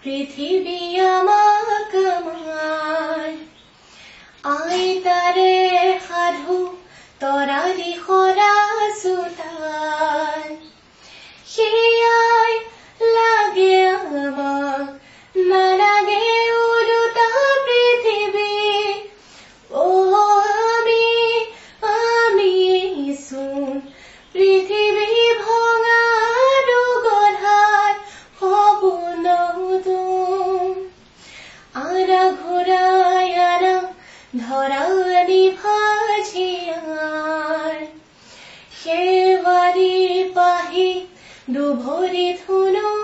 পৃথিৱী আমাক আমাৰ আইতাৰে সাধু তৰালি সৰা চোতাল সেয়াই লাগে আমাক নালাগে উৰুটা পৃথিৱী আমিচোন পৃথিৱী ভঙা আৰু গধাৰ সপোনতো আৰা ঘূৰাই আৰা ধৰালি ভাজিয়াৰ সেৱাৰী পাহি দুভৰি ধুনু